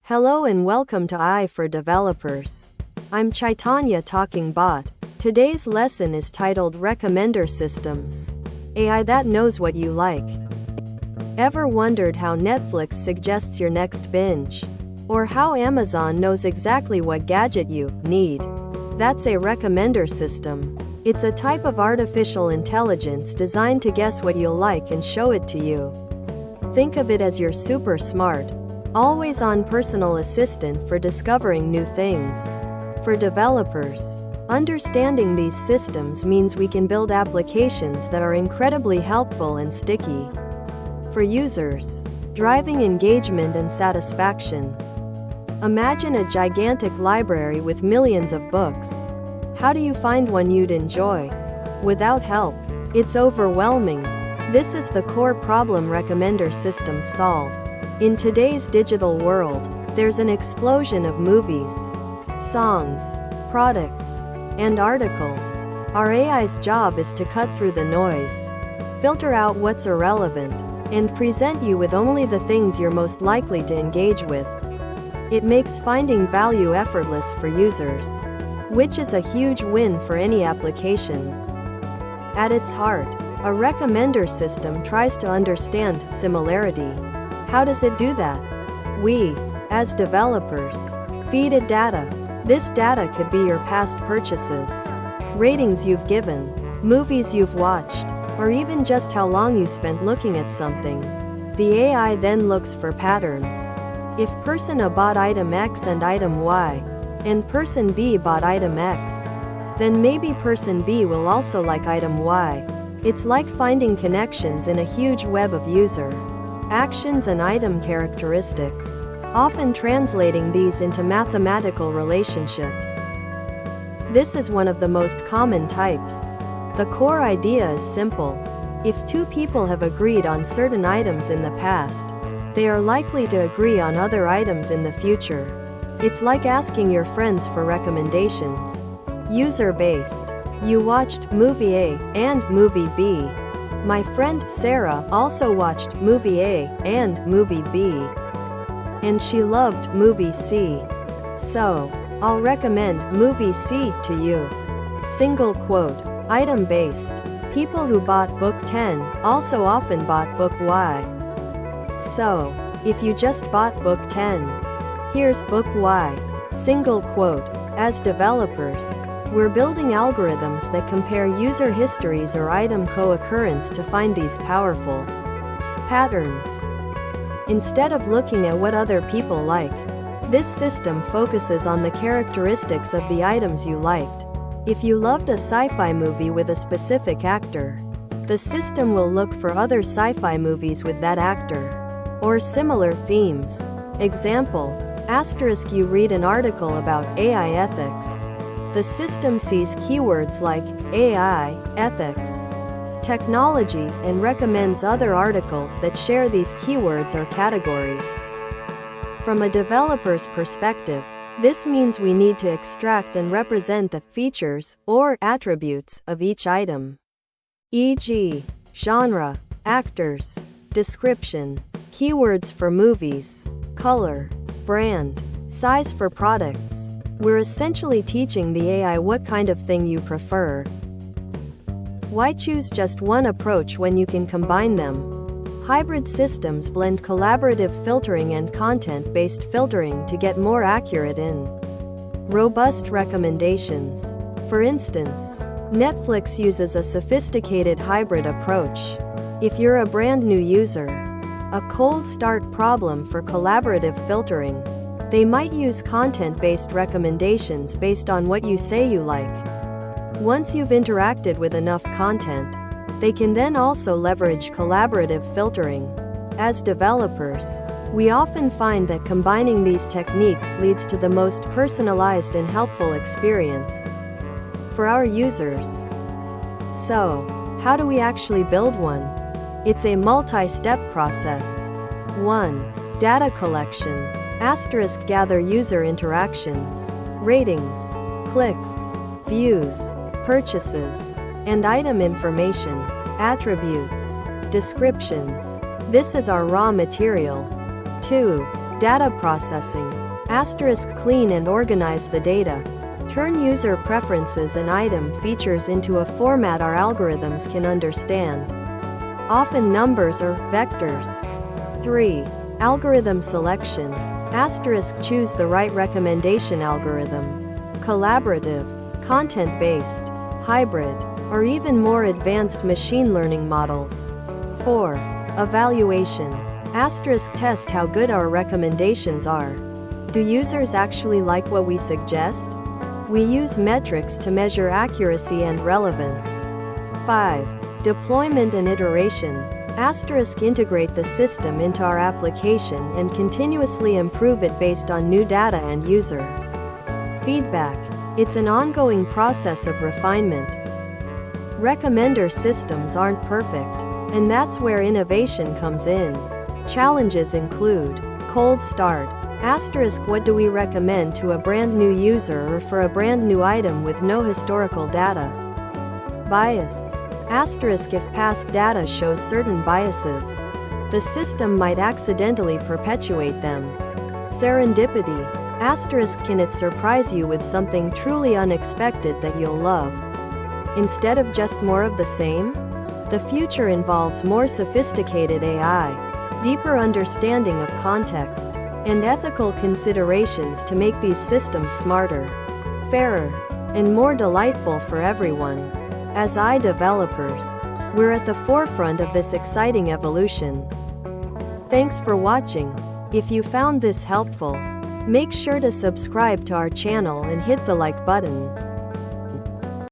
Hello and welcome to AI for Developers. I'm Chaitanya talking bot. Today's lesson is titled Recommender Systems. AI that knows what you like. Ever wondered how Netflix suggests your next binge? Or how Amazon knows exactly what gadget you need? That's a recommender system. It's a type of artificial intelligence designed to guess what you'll like and show it to you. Think of it as your super smart, always-on personal assistant for discovering new things. For developers, understanding these systems means we can build applications that are incredibly helpful and sticky. For users, driving engagement and satisfaction. Imagine a gigantic library with millions of books. How do you find one you'd enjoy? Without help, it's overwhelming. This is the core problem recommender systems solve. In today's digital world, there's an explosion of movies, songs, products, and articles. Our AI's job is to cut through the noise, filter out what's irrelevant, and present you with only the things you're most likely to engage with. It makes finding value effortless for users, which is a huge win for any application. At its heart, a recommender system tries to understand similarity. How does it do that? We, as developers, feed it data. This data could be your past purchases, ratings you've given, movies you've watched, or even just how long you spent looking at something. The AI then looks for patterns. If person A bought item X and item Y, and person B bought item X, then maybe person B will also like item Y. It's like finding connections in a huge web of user actions and item characteristics, often translating these into mathematical relationships. This is one of the most common types. The core idea is simple. If two people have agreed on certain items in the past, they are likely to agree on other items in the future. It's like asking your friends for recommendations. User-based. You watched movie A and movie B. My friend Sarah also watched movie A and movie B. And she loved movie C. So, I'll recommend movie C to you. Single quote. Item-based. People who bought book 10 also often bought book Y. So, if you just bought book 10, here's book Y. Single quote. As developers, we're building algorithms that compare user histories or item co-occurrence to find these powerful patterns. Instead of looking at what other people like, this system focuses on the characteristics of the items you liked. If you loved a sci-fi movie with a specific actor, the system will look for other sci-fi movies with that actor, or similar themes. Example, *, you read an article about AI ethics. The system sees keywords like AI, ethics, technology, and recommends other articles that share these keywords or categories. From a developer's perspective, this means we need to extract and represent the features or attributes of each item, e.g., genre, actors, description, keywords for movies, color, brand, size for products. We're essentially teaching the AI what kind of thing you prefer. Why choose just one approach when you can combine them? Hybrid systems blend collaborative filtering and content-based filtering to get more accurate and robust recommendations. For instance, Netflix uses a sophisticated hybrid approach. If you're a brand new user, a cold start problem for collaborative filtering, they might use content-based recommendations based on what you say you like. Once you've interacted with enough content, they can then also leverage collaborative filtering. As developers, we often find that combining these techniques leads to the most personalized and helpful experience for our users. So, how do we actually build one? It's a multi-step process. 1. Data collection. * gather user interactions, ratings, clicks, views, purchases, and item information, attributes, descriptions. This is our raw material. 2. Data processing. Asterisk clean and organize the data. Turn user preferences and item features into a format our algorithms can understand. Often numbers or vectors. 3. Algorithm selection. Asterisk choose the right recommendation algorithm. Collaborative, content-based, hybrid, or even more advanced machine learning models. 4. Evaluation. Asterisk test how good our recommendations are. Do users actually like what we suggest? We use metrics to measure accuracy and relevance. 5. Deployment and iteration. Asterisk integrate the system into our application and continuously improve it based on new data and user feedback. It's an ongoing process of refinement. Recommender systems aren't perfect, and that's where innovation comes in. Challenges include cold start. Asterisk what do we recommend to a brand new user or for a brand new item with no historical data? Bias. Asterisk if past data shows certain biases, the system might accidentally perpetuate them. Serendipity. Asterisk can it surprise you with something truly unexpected that you'll love, instead of just more of the same? The future involves more sophisticated AI, deeper understanding of context, and ethical considerations to make these systems smarter, fairer, and more delightful for everyone. As AI developers, we're at the forefront of this exciting evolution. Thanks for watching. If you found this helpful, make sure to subscribe to our channel and hit the like button.